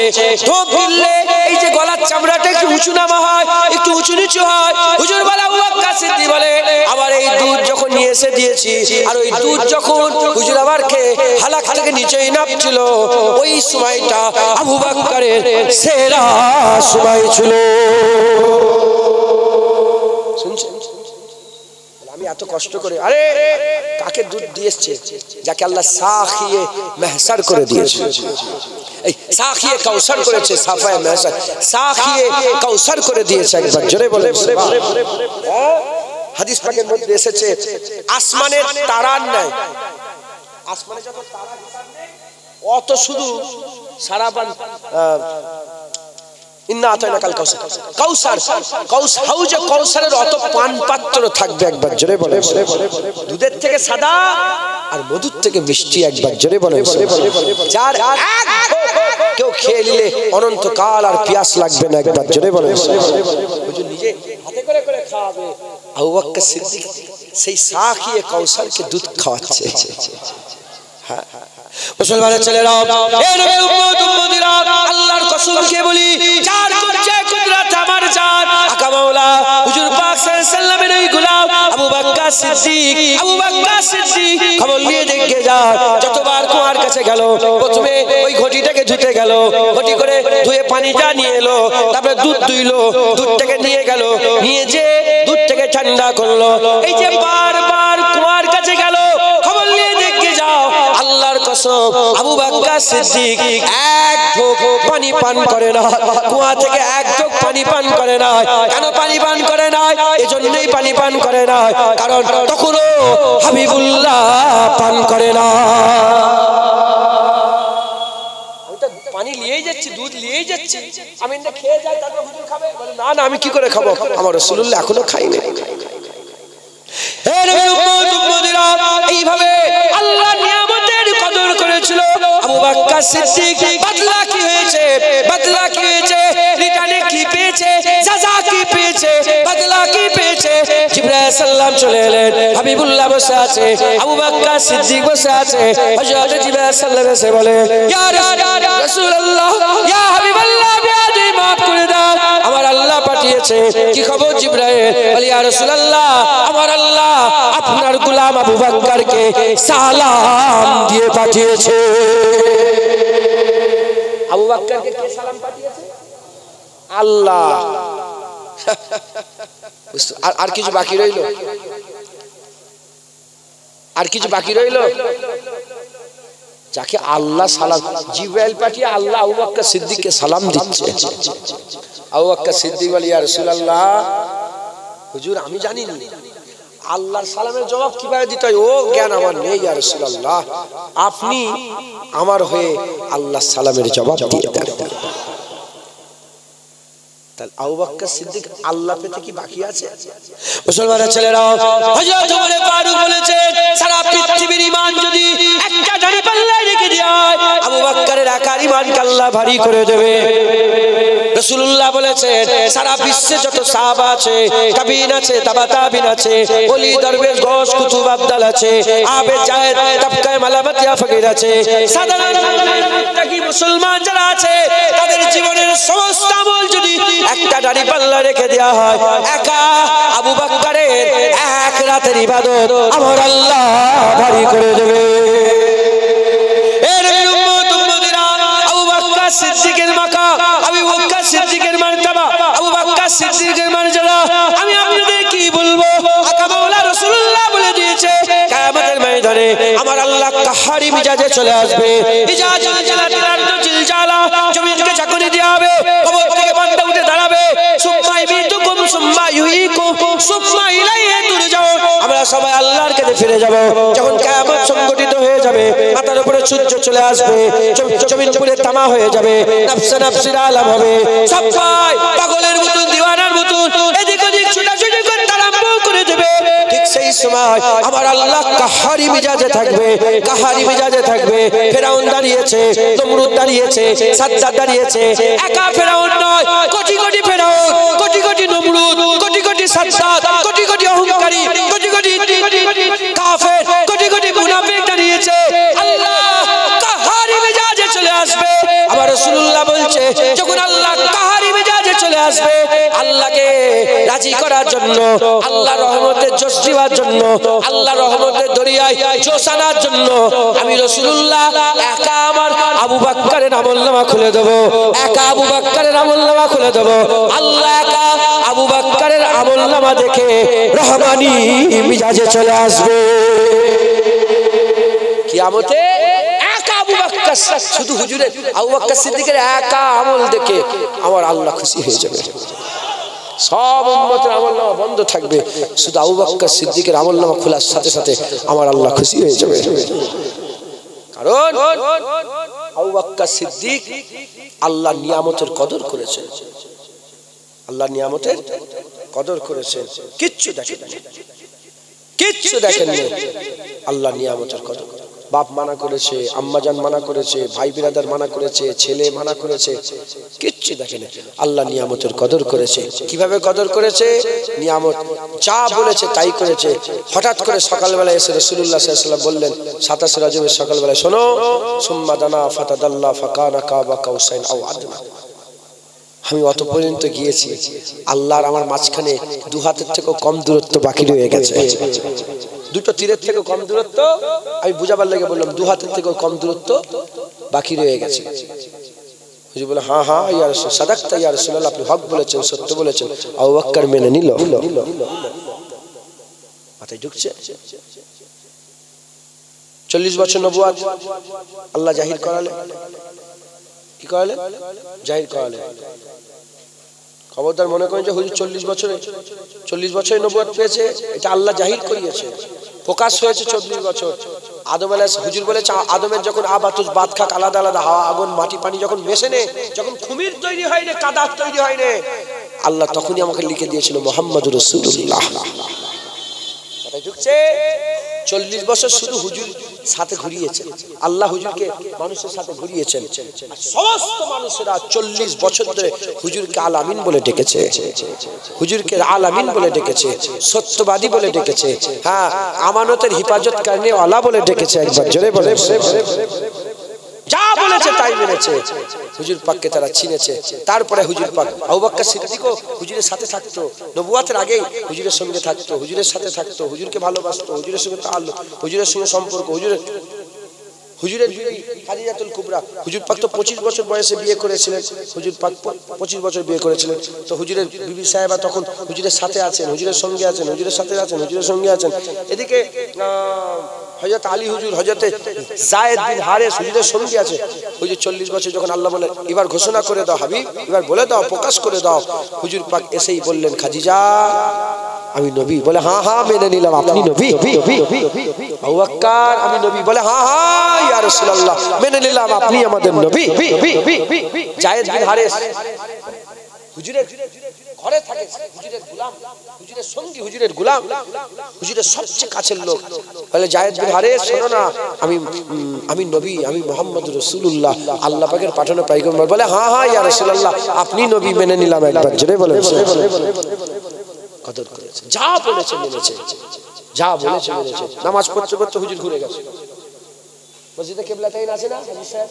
ঢোক গিললে এই যে গলার চামড়াটা একটু উঁচু নামা হয়, একটু উঁচু নিচু হয়। হুজুর বলে আবু বকর সিদ্দিক বলে আবার এই দুধ যখন নিয়ে এসে দিয়েছি আর ওই দুধ যখন হুজুর আবার খেয়ে হালাক থেকে নিচেই নাপছিল, ওই সময়টা আবু বকরের সেরা সময় ছিল। শুনছেন? আমি এত কষ্ট করে, আরে কাকে দুধ দিয়েছে? যাকে আল্লাহ সাখিয়ে মেহসার করে দিয়েছে। এই সাখিয়ে কাউসার করেছে, সাফায়ে মেহসার, সাখিয়ে কাউসার করে দিয়েছে। একবার জোরে বলে হাদিস পাকের মধ্যে এসেছে আসমানের তারার নাই, আসমানে যত তারা অত শুধু সারাবান ইন্না আতাইনাকাল কাউসার, কাউসার কাউসার হাউজে কাউসারের অত পান পাত্র থাকবে। একবার জোরে বলে দুধের থেকে সাদা আর মধুর থেকে মিষ্টি। একবার জোরে বলে যার কেউ খেয়ে নিলে অনন্তকাল আর পিয়াস লাগবে না। একবার জোরে বলে হুজুর নিজে হাতে করে করে খাওয়াবে। আবু বকর সিদ্দিক সেই সাখিয়ে কাউসারকে দুধ খাওয়াচ্ছে। হ্যাঁ মুসলমানের ছেলেরা, এ নবীর উম্মত উম্মতিরা, আল্লাহর কসম খেয়ে বলি, যার কুদরত কুদরত আমার জান আকা মাওলা হুজুর পাক সাল্লাল্লাহু আলাইহি সাল্লামের ওই গোলাম আবু বকর সিদ্দিক, আবু বকর সিদ্দিক খবর নিয়ে দেখে যা, যতবার কুয়ার কাছে গেল প্রথমে ওই ঘটিটাকে ধুতে গেল, ঘটি করে ধুয়ে পানিটা নিয়ে এলো, তারপরে দুধ দুইলো, দুধটাকে নিয়ে গেল, নিয়ে যে দুধটাকে ঠান্ডা করলো। এই যে বারবার কুয়ার কাছে গেল, খবর নিয়ে দেখে যাও আল্লাহর কসম আবু বকর সিদ্দিক এক ঢোক পানি পান করে না, কুয়া থেকে এক ঢোক পানি পান করে না। কেন পানি পান করে না? এজন্যই পানি পান করে না কারণ তখনও হাবিবুল্লাহ পান করে না। আমি তো পানি নিয়েই যাচ্ছি, দুধ নিয়েই যাচ্ছি, আমি না খেয়ে যাই তারপর হুজুর খাবে? বলে না না, আমি কি করে খাবো, আমার রাসূলুল্লাহ এখনো খাইনি। এইভাবে আল্লাহ নিয়ামতের কদর করেছিল আবু বকর সিদ্দিক। বদলা কি হয়েছে? বদলা কি হয়েছে? রিটার্নে কি পেয়েছে? সাজা কি পেয়েছে? বদলা কি পেয়েছে? জিবরাইল সাল্লাম চলে এলেন, হাবিবুল্লাহ বসে আছে, আবু বকর সিদ্দিক বসে আছে। হযরত জিবরাইল সাল্লাম এসে বলে, ইয়া রাসূলুল্লাহ, ইয়া হাবিবাল্লাহ, বিয়াদি মাফ করে দাও, আমার আল্লাহ পাঠিয়েছে। কি খবর জিবরাইল? বলে ইয়া রাসূলুল্লাহ, আমার আল্লাহ আপনার গোলাম আবু বকরকে সালাম দিয়ে পাঠিয়েছে। আবু বকরকে কে সালাম পাঠিয়েছে? আল্লাহ। আর কিছু বাকি রইল? আর কিছু বাকি রইল? যাকে আল্লাহ সালাম, জিবরাইল পাঠিয়ে আল্লাহ আবু বকর সিদ্দিককে সালাম দিচ্ছে। আবু বকর সিদ্দিক বলে, ইয়া রাসূলুল্লাহ, হুজুর আমি জানি না আল্লাহর সালামের জবাব কিভাবে দিতে হয়, ও জ্ঞান আমার নেই ইয়া রাসূলুল্লাহ, আপনি আমার হয়ে আল্লাহর সালামের জবাব দিয়ে দেন। তাহলে আবু বকর সিদ্দিক আল্লাহ পেতে কি বাকি আছে? মুসলমানের ছেলেরা, হযরত ওমর ফারুক বলেছেন, সারা পৃথিবীর ঈমান যদি একটা দাড়ি পাল্লায় রেখে দেয়, আবু বকরের একার ঈমানকে আল্লাহ ভারী করে দেবে। রাসূলুল্লাহ বলেছেন, সারা বিশ্বে যত সাহাবা আছে, তাবিঈন আছে, তাবা তাবিঈন আছে, ওলি দরবেশ গওস কুতুব আবদাল আছে, আবেদ জায়েদ তাবকায়ে মালামাতিয়া ফকির আছে, সাধারণ মুত্তাকি মুসলমান যারা আছে, তাদের জীবনের সমস্ত আমল যদি একটা দাড়ি পাল্লা রেখে দেওয়া হয়, একা আবু বকরের এক রাতের ইবাদত আমার আল্লাহ ভারী করে দেবে। এর উম্মত উম্মতিরা, আবু বকর সিদ্দিকের মাকাম, আবু বকর সিদ্দিকের মারতাবা, আবু বকর সিদ্দিকের মর্যাদা আমি আপনাদের কি বলবো? আকা মাওলা রাসূলুল্লাহ বলে দিয়েছে, কিয়ামতের ময়দানে আমার আল্লাহ কাহারি মিজাজে চলে আসবে। মিজাজ জালালাতুল আরদ জিলজালা, জমিনকে ঝাঁকুনি দেওয়া হবে, কবর থেকে বান্দা উঠে দাঁড়াবে, সুম্মা ইবিতুকুম সুম্মা ইউহীকুম সুম্মা ইলাইহি তুরজাউন। আমরা সবাই আল্লাহর কাছে ফিরে যাব। যখন কিয়ামত সংগঠিত হয়ে যাবে, মাথার উপরে সূর্য চলে আসবে, জমিন পুরো তামা হয়ে যাবে, নফসে নফসির আলাম হবে, সবাই পাগলের মতন দিওয়ানার মতন এদিক ওদিক ছুটাছুটি করতে আরম্ভ করে দেবে। ঠিক সেই সময় আমার আল্লাহ কাহারি মিজাজে থাকবে, কাহারি মিজাজে থাকবে। ফেরাউন দাঁড়িয়েছে, নমরুদ দাঁড়িয়েছে, সাদ্দাত দাঁড়িয়েছে, একা ফেরাউন নয়, কোটি কোটি ফেরাউন, কোটি কোটি নমরুদ, কোটি কোটি সাদ্দাত, কোটি কোটি অহংকারী, কোটি কোটি কাফের, কোটি কোটি মুনাফিক দাঁড়িয়েছে। আল্লাহ কাহারি মিজাজে চলে আসবে। আমার রাসূলুল্লাহ বলছে, যখন আল্লাহ কাহারি মিজাজে চলে আসবে, আল্লাহকে রাজি করার জন্য, আল্লাহর রহমতের জোশ দেওয়ার জন্য, আল্লাহর রহমতের দরিয়ায় জোশ আনার জন্য আমি রাসূলুল্লাহ একা আমার আবু বকরের আমলনামা খুলে দেব, একা আবু বকরের আমলনামা খুলে দেব। আল্লাহ একা আবু বকরের আমলনামা দেখে রহমানি মিজাজে চলে আসবে কিয়ামতে। এক আবু বকর শুধু হুজুরের আবু বকর সিদ্দিকের একা আমল দেখে আমার আল্লাহ খুশি হয়ে যাবে। সব উম্মতের আমলনামা বন্ধ থাকবে, শুধু আবু বকর সিদ্দিকের আমলনামা খোলার সাথে সাথে আমার আল্লাহ খুশি হয়ে যাবে। কারণ আবু বকর সিদ্দিক আল্লাহর নিয়ামতের কদর করেছেন, আল্লাহর নিয়ামতের কদর করেছেন। কিচ্ছু দেখেননি, কিচ্ছু দেখেননি, আল্লাহর নিয়ামতের কদর। বাপ মানা করেছে, আম্মাজান মানা করেছে, ভাই বিরাদার মানা করেছে, ছেলে মানা করেছে, কিচ্ছু দেখেনি, আল্লাহ নিয়ামতের কদর করেছে। কিভাবে কদর করেছে? নিয়ামত যা বলেছে তাই করেছে। হঠাৎ করে সকালবেলা এসে রাসূলুল্লাহ সাল্লাল্লাহু আলাইহি ওয়াসাল্লাম বললেন 27 রজবের সকালবেলা, শোনো, সুম্মা দানা ফাতাদাল্লা ফাকানা কাবা কাউসাইন আও আদনা। আমি অত পর্যন্ত গিয়েছি, আল্লাহর আমার মাঝখানে দু হাতের থেকেও কম দূরত্ব বাকি রয়ে গেছে। দুটো তীরের থেকে কম দূরত্ব, আমি বুঝাবার লেগে বললাম দু হাতের থেকেও কম দূরত্ব বাকি রয়ে গেছে। হুজুর বলে, হ্যাঁ হ্যাঁ ইয়া রাসূল, সাদাকতা ইয়া রাসূলুল্লাহ, আপনি হক বলেছেন, সত্য বলেছেন। আবু বকর মেনে নিল। মাথায় ঢুকছে? 40 বছর নবুয়ত আল্লাহ জাহির করালেন। কি করালেন? জাহির করালেন। খবরদার মনে করেন যে হুজুর 40 বছরে নবুয়ত পেয়েছে, এটা আল্লাহ জাহির করিয়েছে, প্রকাশ হয়েছে 40 বছর। আদম আলাইহিস হুজুর বলেছে, আদমের যখন আবাতুস বাত খাক, আলাদা আলাদা হাওয়া আগুন মাটি পানি যখন মেশে নে, যখন কুমির তৈরি হয় না, কাদা তৈরি হয় না, আল্লাহ তখনই আমাকে লিখে দিয়েছিল মুহাম্মদুর রাসূলুল্লাহ। কথা ঢুকছে? 40 বছর শুধু হুজুর সাথে ঘুরিয়েছেন, আল্লাহ হুজুরকে মানুষের সাথে ঘুরিয়েছেন। সমস্ত মানুষেরা 40 বছর ধরে হুজুরকে আল আমিন বলে ডেকেছে, হুজুরকে আল আমিন বলে ডেকেছে, সত্যবাদী বলে ডেকেছে, হ্যাঁ আমানতের হিফাজত করনে ওয়ালা বলে ডেকেছে। একবার জোরে বলে, যা বলেছে তাই মেনেছে। হুজুর পাককে তারা চিনেছে। তারপরে হুজুর পাক আবু বকর সিদ্দিকও হুজুরের সাথে থাকতো, নবুয়তের আগেই হুজুরের সঙ্গে থাকতো, হুজুরের সাথে থাকতো, হুজুরকে ভালোবাসতো, হুজুরের সঙ্গে তাআল্লুক, হুজুরের সঙ্গে সম্পর্ক। হুজুরের বিবি খাদিজাতুল কুবরা, হুজুর পাক তো 25 বছর বয়সে বিয়ে করেছিলেন, হুজুর পাক 25 বছর বিয়ে করেছিলেন। তো হুজুরের বিবি সাহেবা তখন হুজুরের সাথে আছেন, হুজুরের সঙ্গে আছেন, হুজুরের সাথে আছেন, হুজুরের সঙ্গে আছেন। এদিকে হযরত আলী হুজুর, হযরত যায়েদ বিন হারেস হুজুরের সঙ্গে আছে। হুজুর 40 বছর যখন আল্লাহ বলে এবার ঘোষণা করে দাও হাবিব, এবার বলে দাও, প্রকাশ করে দাও, হুজুর পাক এসেই বললেন, খাদিজা আমি নবী। বলে হ্যাঁ হ্যাঁ মেনে নিলাম, আপনি নবী। আবু বকর আমি নবী। বলে হ্যাঁ হ্যাঁ ইয়া রাসূলুল্লাহ, মেনে নিলাম, আপনি আমাদের নবী। যায়েদ বিন হারেস হুজুরের ঘরে থাকে, হুজুরের গোলাম, হুজুরের সঙ্গী, হুজুরের গোলাম, হুজুরের সবচেয়ে কাছের লোক। বলে যায়েদ বিন হারেস, শোনো না, আমি নবী, আমি মুহাম্মদুর রাসূলুল্লাহ, আল্লাহ পাকের পাঠানো পয়গম্বর। বলে হ্যাঁ হ্যাঁ ইয়া রাসূলুল্লাহ, আপনি নবী, মেনে নিলাম। একবার জোরে বলেন। কদর করেছে, যা বলেছে মেনেছে, যা বলেছে মেনেছে। নামাজ পড়তে পড়তে হুজুর ঘুরে গেছে। মসজিদে কিবলাতাইন আছে না হাজী সাহেব,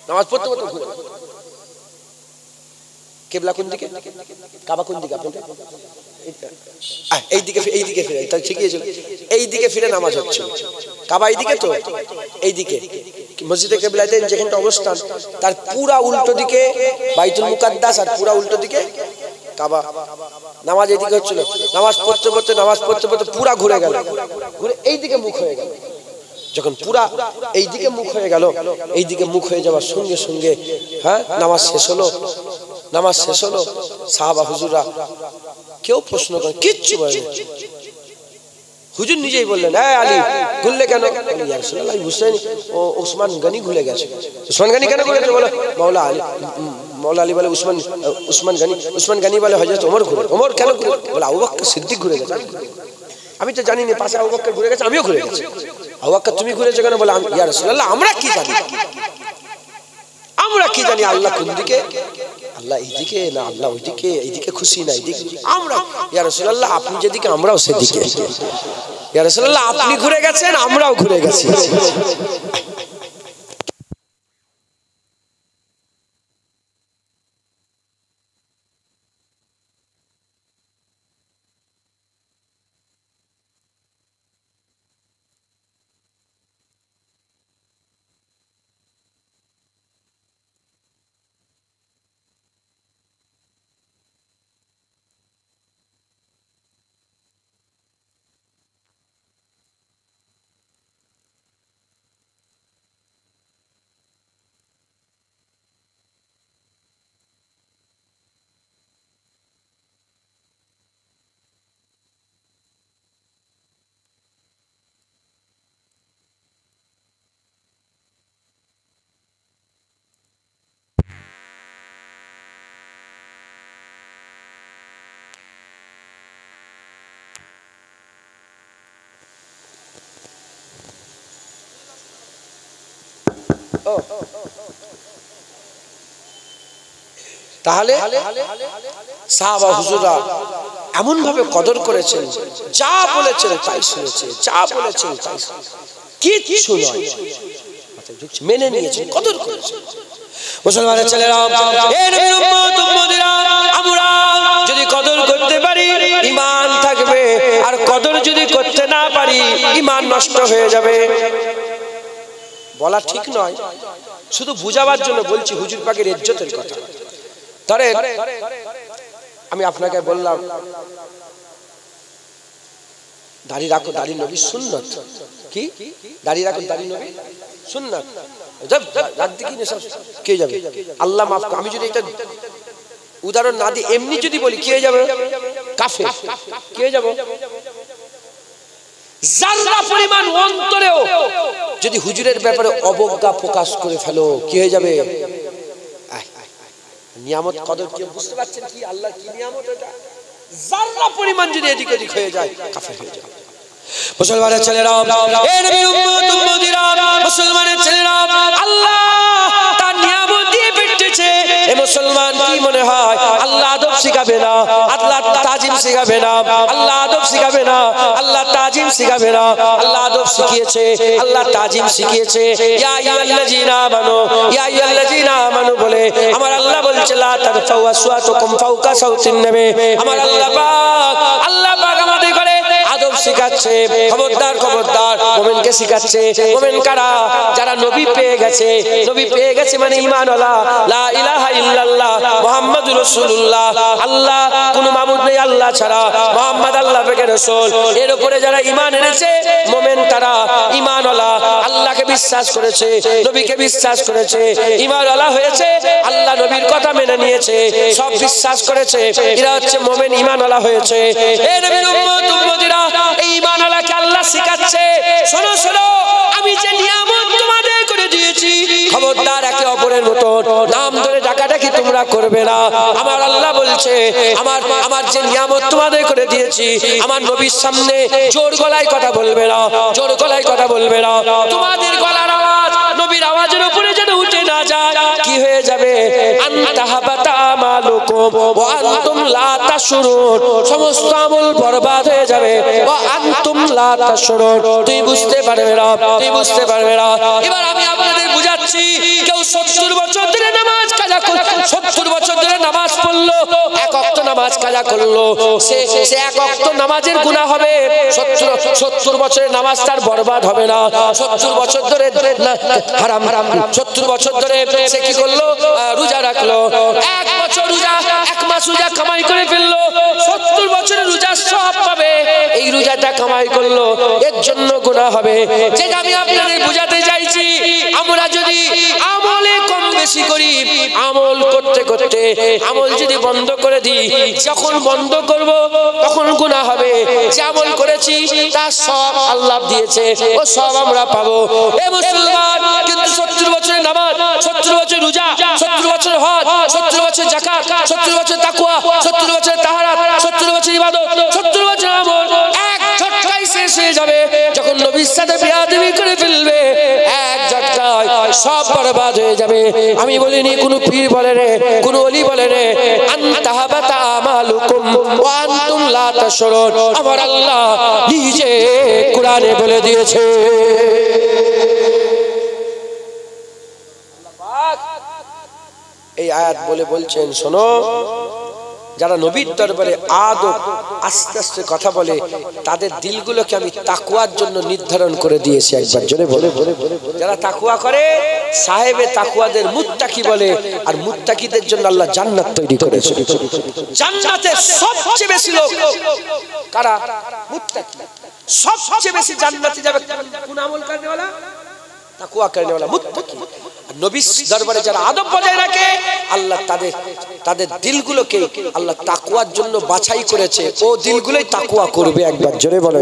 নামাজ পড়তে পড়তে ঘুরে গেছে। কিবলা কোন দিকে? কাবা কোন দিকে? আপনাদের এইদিকে, এইদিকে ফিরে, তাই ঠিকই আছে, এইদিকে ফিরে নামাজ হচ্ছে। কাবা এইদিকে তো, এইদিকে মসজিদে কিবলাতাইন যেখানটা অবস্থান, তার পুরা উল্টো দিকে বাইতুল মুকাদ্দাস, আর পুরা উল্টো দিকে কাবা। নামাজ এইদিকে হচ্ছিল, নামাজ পড়তে পড়তে পুরা ঘুরে গেল, ঘুরে এইদিকে মুখ হয়ে গেল। যখন পুরা এইদিকে মুখ হয়ে গেল, এইদিকে মুখ হয়ে যাওয়ার সঙ্গে সঙ্গে হ্যাঁ নামাজ শেষ হলো। নামাজ শেষ হলো, সাহাবা হুজুররা কেউ প্রশ্ন করে কিচ্ছু বলে। হুজুর নিজেই বললেন, হ্যাঁ আলী ঘুরলে কেন? ইয়া রাসূলুল্লাহ আমি বুঝতে পারিনি, ও ওসমান গনি ঘুরে গেছে। ওসমান গনি কেন ঘুরেছে? বলে মাওলা আলী বলে উসমান গনি বলে হযরত ওমর ঘুরে। ওমর কেন ঘুরে? বলে আবু বকর সিদ্দিক ঘুরে গেছে। আমি তো জানি না, পাশে আবু বকর ঘুরে গেছে, আমিও ঘুরে গেছি। আবু বকর তুমি ঘুরেছো কেন? বলে ইয়া রাসূলুল্লাহ আমরা কি জানি, আমরা কি জানি আল্লাহ কোন দিকে, আল্লাহ এইদিকে না আল্লাহ ওইদিকে, এইদিকে খুশি না এইদিকে আমরা। ইয়া রাসূলুল্লাহ আপনি যেদিকে আমরাও সেদিকে। ইয়া রাসূলুল্লাহ আপনি ঘুরে গেছেন, আমরাও ঘুরে গেছি। তাহলে সাহাবা হুজুররা এমন ভাবে কদর করেছেন, যা বলেছেন তাই শুনেছে, যা বলেছেন তাই কিচ্ছু নয়, মেনে নিয়েছেন, কদর করেছেন। মুসলমানের ছেলেরা, এ নবীর উম্মত উম্মতিরা, আমরা যদি কদর করতে পারি ঈমান থাকবে, আর কদর যদি করতে না পারি ঈমান নষ্ট হয়ে যাবে। বলা ঠিক নয়, শুধু বুঝাবার জন্য বলছি হুজুর পাকের ইজ্জতের কথা। ধরেন আমি আপনাকে বললাম দাড়ি রাখো, দাড়ি নবী সুন্নত। কি দাড়ি রাখো, দাড়ি নবী সুন্নত। রাখতে কি নেশা কে যাবে? আল্লাহ মাফ। আমি যদি এটা উদাহরণ না দিই, এমনি যদি বলি কে যাবে? কাফের। কে যাবে? যারা পরিমাণ অন্তরেও যদি হুজুরের ব্যাপারে অবজ্ঞা প্রকাশ করে ফেলো, কি হয়ে যাবে? নিয়ামত কদর কি বুঝতে পারছেন? কি আল্লাহর কি নিয়ামত এটা? যারা পরিমাণ যদি এদিক ওদিক হয়ে যায়, কাফের হয়ে যায়। মুসলমানের ছেলেরা, এ নবীর উম্মত উম্মতিরা, মুসলমানের ছেলেরা, আল্লাহ তার নিয়ামত দিয়ে পেটেছে। এ মুসলমান কি মনে হয় আল্লাহ আদব শিখাবে না, আল্লাহ তাজিম শিখাবে না, আল্লাহ আদব শিখাবে না, আল্লাহ তাজিম শিখাবে না? আল্লাহ আদব শিখিয়েছে, আল্লাহ তাজিম শিখিয়েছে। ইয়া আইয়ুহাল্লাযীনা আমানু, ইয়া আইয়ুহাল্লাযীনা আমানু বলে আমার আল্লাহ বলছে লা তারফাউ আসওয়াতাকুম ফাওকা সাউতিন নবী। আমার আল্লাহ পাক আমাদের করে আদব শিখাচ্ছে। খবরদার খবরদার, মুমিনকে শিখাচ্ছে। মুমিন কারা? যারা নবী পেয়ে গেছে। নবী পেয়ে গেছে মানে ঈমানওয়ালা, লা ইলাহা ইল্লাল্লাহ মুহাম্মাদুর রাসূলুল্লাহ, আল্লাহ কোনো মাবুদ নেই আল্লাহ ছাড়া, মুহাম্মদ আল্লাহর পাকের রাসূল। এর উপরে যারা ঈমান এনেছে মুমিন তারা ঈমানওয়ালা, আল্লাহকে বিশ্বাস করেছে, নবীকে বিশ্বাস করেছে, ঈমানওয়ালা হয়েছে, আল্লাহ নবীর কথা মেনে নিয়েছে, সব বিশ্বাস করেছে, এরা হচ্ছে মুমিন, ঈমানওয়ালা হয়েছে। এ নবীর উম্মত উম্মতিরা, এই ঈমানওয়ালাকে আল্লাহ শিখাচ্ছে, শোনো শোনো, আমি যে নিয়ামত তোমাদের করে দিয়েছি, খবরদার একে অপরের মতো নাম ধরে ডাকাডাকি তোমরা করবে না। আমার আল্লাহ বলছে আমার যে নিয়ামত তোমাদের করে দিয়েছি, আমার নবীর সামনে জোর গলায় কথা বলবে না, জোর গলায় কথা বলবে না। তোমাদের গলার আওয়াজ নবীর আওয়াজের উপরে যেন উঠে না যায়। কি হয়ে যাবে? আনতাহাবাতা আমালুকুম ওয়া আনতুম লা তাশউরুন, সমস্ত আমল বরবাদ হয়ে যাবে। ওয়া আনতুম লা তাশউরুন, তুই বুঝতে পারবে না, তুই বুঝতে পারবে না। এবার আমি আপনাদের বুঝাচ্ছি, কেউ 70 বছর ধরে নামাজ কাজা করলো, 70 বছর ধরে নামাজ পড়লো, এক ওয়াক্ত নামাজ কাজা করলো, সে এক ওয়াক্ত নামাজের গুনাহ হবে। 70 বছরের নামাজ তার বরবাদ হবে না। 70 বছর ধরে হারাম, 70 বছর ধরে সে কি করলো? রোজা রাখলো, এক বছর রোজা, এক মাস রোজা কামাই করে ফেললো, 70 বছরের রোজা সব পাবে। এই রোজাটা কামাই করলো, এর জন্য গুনাহ হবে। যেটা আমি আপনাদের বুঝাতে চাইছি, আমরা যদি আমলে কম বেশি করি, আমল করতে করতে আমল যদি বন্ধ করে দিই, যখন বন্ধ করব তখন গুনাহ হবে। যে আমল করেছি তার সব আল্লাহ দিয়েছে, ও সব আমরা পাবো। এ মুসলমান, কিন্তু 70 বছরের নামাজ, 70 বছর রোজা, 70 বছর হজ, 70 বছর যাকাত, 70 বছর তাকওয়া, 70 বছর তাহারাত, 70 বছর ইবাদত, 70 বছর আমল এক ঝটকায় শেষ হয়ে যাবে। যখন নবীর সাথে বেয়াদবি করে ফেলবে, এক ঝটকায় সব বরবাদ হয়ে যাবে। আমি বলিনি, কোন পীর বলে রে, কোন ওলি বলে রে, আনতাহাবাতা আমালুকুম ওয়া আনতুম লা তাশউরুন, আমার আল্লাহ নিজে কোরআনে বলে দিয়েছে। এই আয়াত বলে বলছেন, শোনো, যারা নবীর দরবারে আদব আস্তে আস্তে কথা বলে, তাদের দিলগুলোকে আমি তাকওয়ার জন্য নির্ধারণ করে দিয়েছি। একবার জোরে বলে, যারা তাকওয়া করে সাহেবে তাকওয়াদের মুত্তাকি বলে, আর মুত্তাকিদের জন্য আল্লাহ জান্নাত তৈরি করেছে। জান্নাতে সবচেয়ে বেশি লোক কারা? মুত্তাকি। সবচেয়ে বেশি জান্নাতে যাবে কোন আমল করেওয়ালা? তাকওয়া করেওয়ালা, মুত্তাকি। নবীর দরবারে যারা আদব বজায় রাখে, আল্লাহ তাদের দিলগুলোকে আল্লাহ তাকওয়ার জন্য বাছাই করেছে, ও দিলগুলোই তাকওয়া করবে। একবার জোরে বলে।